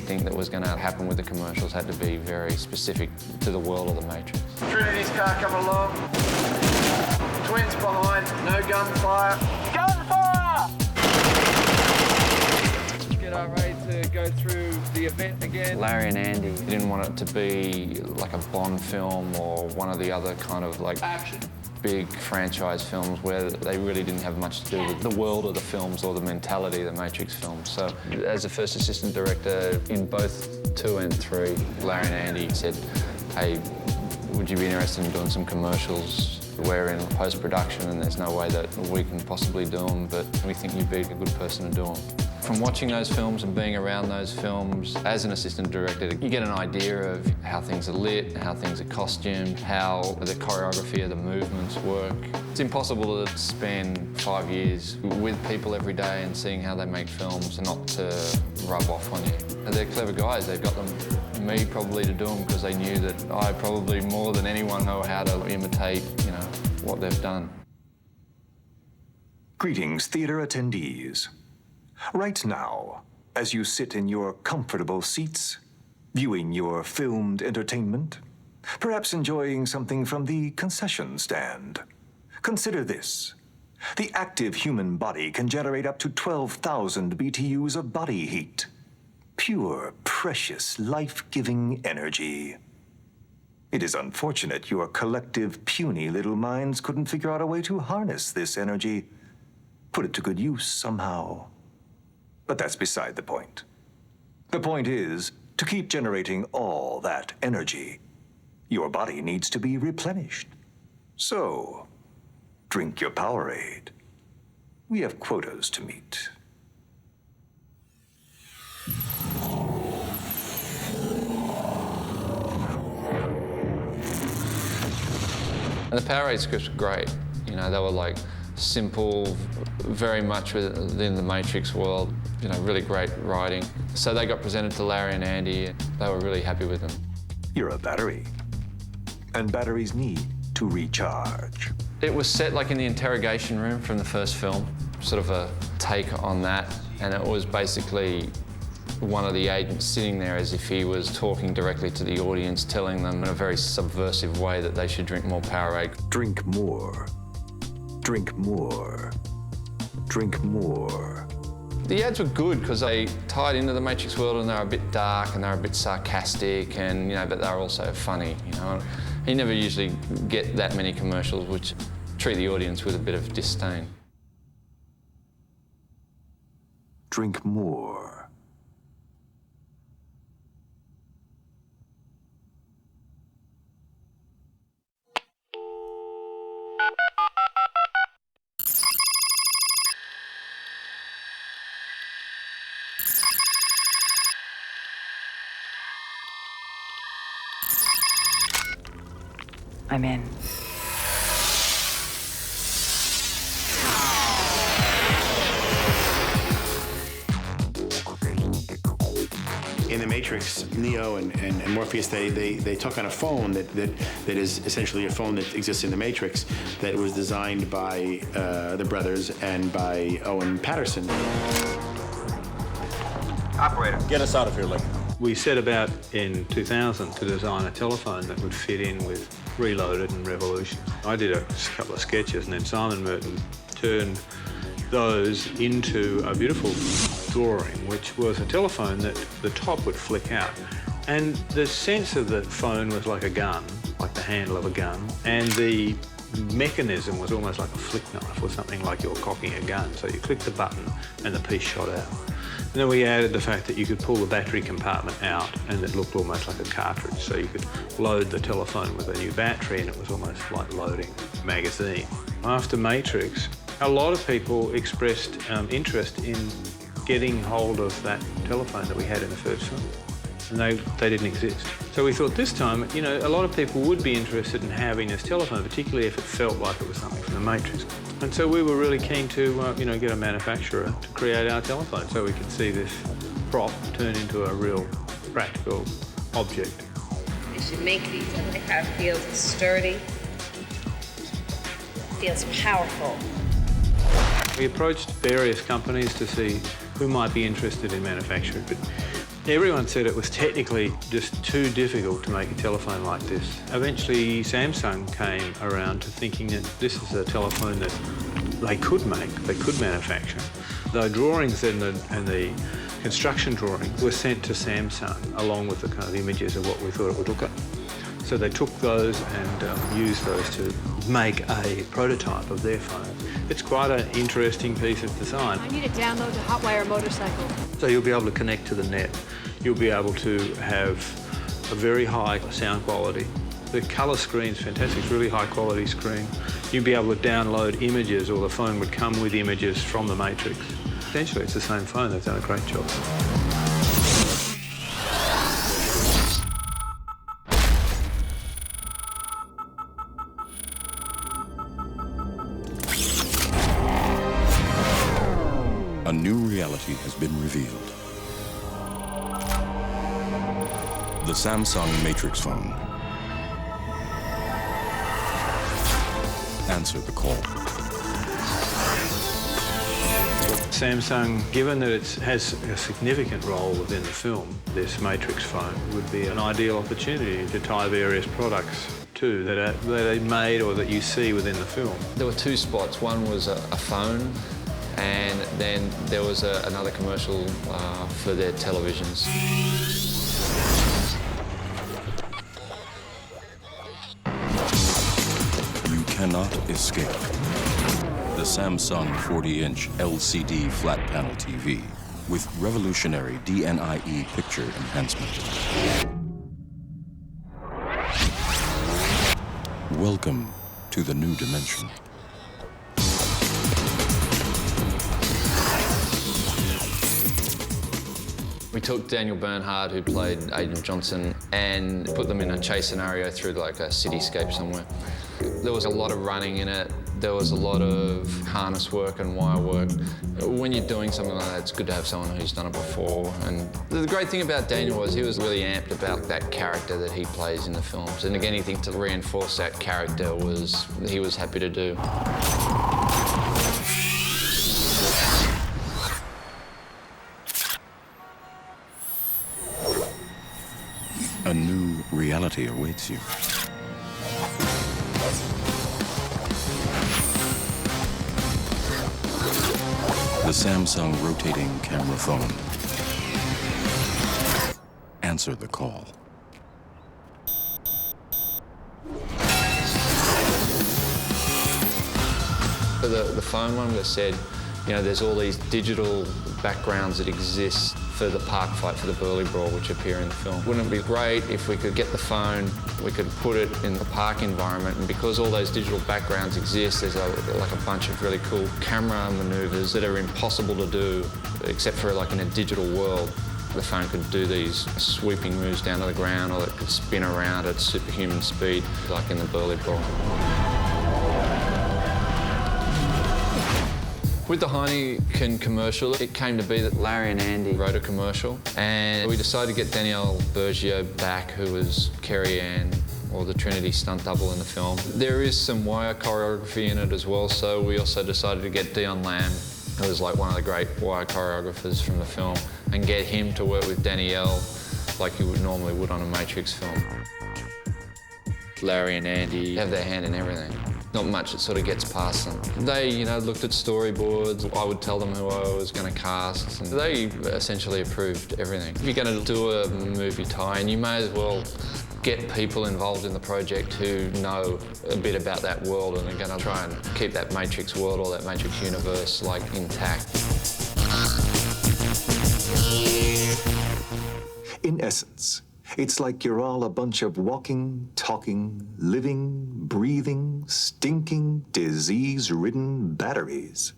anything that was going to happen with the commercials had to be very specific to the world of the Matrix. Trinity's car coming along. Twins behind, no gunfire. Gunfire! Get ready to go through the event again. Larry and Andy didn't want it to be like a Bond film or one of the other kind of like Action. big franchise films where they really didn't have much to do with the world of the films or the mentality of the Matrix films. So as a first assistant director in both 2 and 3, Larry and Andy said, hey, would you be interested in doing some commercials? We're in post-production and there's no way that we can possibly do them, but we think you'd be a good person to do them. From watching those films and being around those films as an assistant director, you get an idea of how things are lit, how things are costumed, how the choreography of the movements work. It's impossible to spend 5 years with people every day and seeing how they make films and not to rub off on you. They're clever guys. They've got me probably to do them because they knew that I probably more than anyone know how to imitate, you know, what they've done. Greetings, theater attendees. Right now, as you sit in your comfortable seats, viewing your filmed entertainment, perhaps enjoying something from the concession stand, consider this. The active human body can generate up to 12,000 BTUs of body heat. Pure, precious, life-giving energy. It is unfortunate your collective, puny little minds couldn't figure out a way to harness this energy, put it to good use somehow. But that's beside the point. The point is, to keep generating all that energy, your body needs to be replenished. So, drink your Powerade. We have quotas to meet. And the Powerade scripts were great. You know, they were like simple, very much within the Matrix world, you know, really great writing. So they got presented to Larry and Andy. They were really happy with them. You're a battery, and batteries need to recharge. It was set like in the interrogation room from the first film, sort of a take on that. And it was basically one of the agents sitting there as if he was talking directly to the audience, telling them in a very subversive way that they should drink more Powerade. Drink more. Drink more. Drink more. The ads were good because they tied into the Matrix world and they were a bit dark and they were a bit sarcastic and, you know, but they were also funny, you know. You never usually get that many commercials which treat the audience with a bit of disdain. Drink more. I'm in. In the Matrix, Neo and Morpheus, they took on a phone that is essentially a phone that exists in the Matrix that was designed by the brothers and by Owen Patterson. Operator, Get us out of here, Lick. We set about in 2000 to design a telephone that would fit in with Reloaded and Revolution. I did a couple of sketches and then Simon Merton turned those into a beautiful drawing, which was a telephone that the top would flick out. And the sense of the phone was like a gun, like the handle of a gun, and the mechanism was almost like a flick knife or something like you're cocking a gun. So you clicked the button and the piece shot out. And then we added the fact that you could pull the battery compartment out and it looked almost like a cartridge. So you could load the telephone with a new battery and it was almost like loading a magazine. After Matrix, a lot of people expressed interest in getting hold of that telephone that we had in the first film. And they didn't exist. So we thought this time, you know, a lot of people would be interested in having this telephone, particularly if it felt like it was something from the Matrix. And so we were really keen to, you know, get a manufacturer to create our telephone so we could see this prop turn into a real practical object. They should make these and the car feels sturdy, feels powerful. We approached various companies to see who might be interested in manufacturing, but Everyone said it was technically just too difficult to make a telephone like this. Eventually, Samsung came around to thinking that this is a telephone that they could make, they could manufacture. The drawings and the construction drawings were sent to Samsung along with the kind of images of what we thought it would look like. So they took those and used those to make a prototype of their phone. It's quite an interesting piece of design. I need to download the Hotwire motorcycle. So you'll be able to connect to the net. You'll be able to have a very high sound quality. The colour screen's fantastic, it's a really high quality screen. You'll be able to download images, or the phone would come with images from the Matrix. Essentially, it's the same phone. They've done a great job. A new reality has been revealed. The Samsung Matrix phone. Answer the call. Samsung, given that it has a significant role within the film, this Matrix phone would be an ideal opportunity to tie various products to that they made or that you see within the film. There were two spots. One was a phone, and then there was another commercial for their televisions. You cannot escape the Samsung 40-inch LCD flat panel TV with revolutionary DNI-E picture enhancement. Welcome to the new dimension. We took Daniel Bernhardt, who played Agent Johnson, and put them in a chase scenario through like a cityscape somewhere. There was a lot of running in it. There was a lot of harness work and wire work. When you're doing something like that, it's good to have someone who's done it before. And the great thing about Daniel was he was really amped about that character that he plays in the films. And again, anything to reinforce that character he was happy to do. A new reality awaits you. The Samsung rotating camera phone. Answer the call. For the phone one, we said, you know, there's all these digital backgrounds that exist for the park fight, for the Burley Brawl, which appear in the film. Wouldn't it be great if we could get the phone, we could put it in the park environment, and because all those digital backgrounds exist, there's like a bunch of really cool camera maneuvers that are impossible to do, except for like in a digital world. The phone could do these sweeping moves down to the ground, or it could spin around at superhuman speed, like in the Burley Brawl. With the Heineken commercial, it came to be that Larry and Andy wrote a commercial, and we decided to get Danielle Bergio back, who was Carrie Ann, or the Trinity stunt double in the film. There is some wire choreography in it as well, so we also decided to get Dion Lamb, who was like one of the great wire choreographers from the film, and get him to work with Danielle like you normally would on a Matrix film. Larry and Andy have their hand in everything. Not much that sort of gets past them. They, you know, looked at storyboards. I would tell them who I was going to cast, and they essentially approved everything. If you're going to do a movie tie-in, you may as well get people involved in the project who know a bit about that world and are going to try and keep that Matrix world or that Matrix universe, like, intact. In essence, it's like you're all a bunch of walking, talking, living, breathing, stinking, disease-ridden batteries.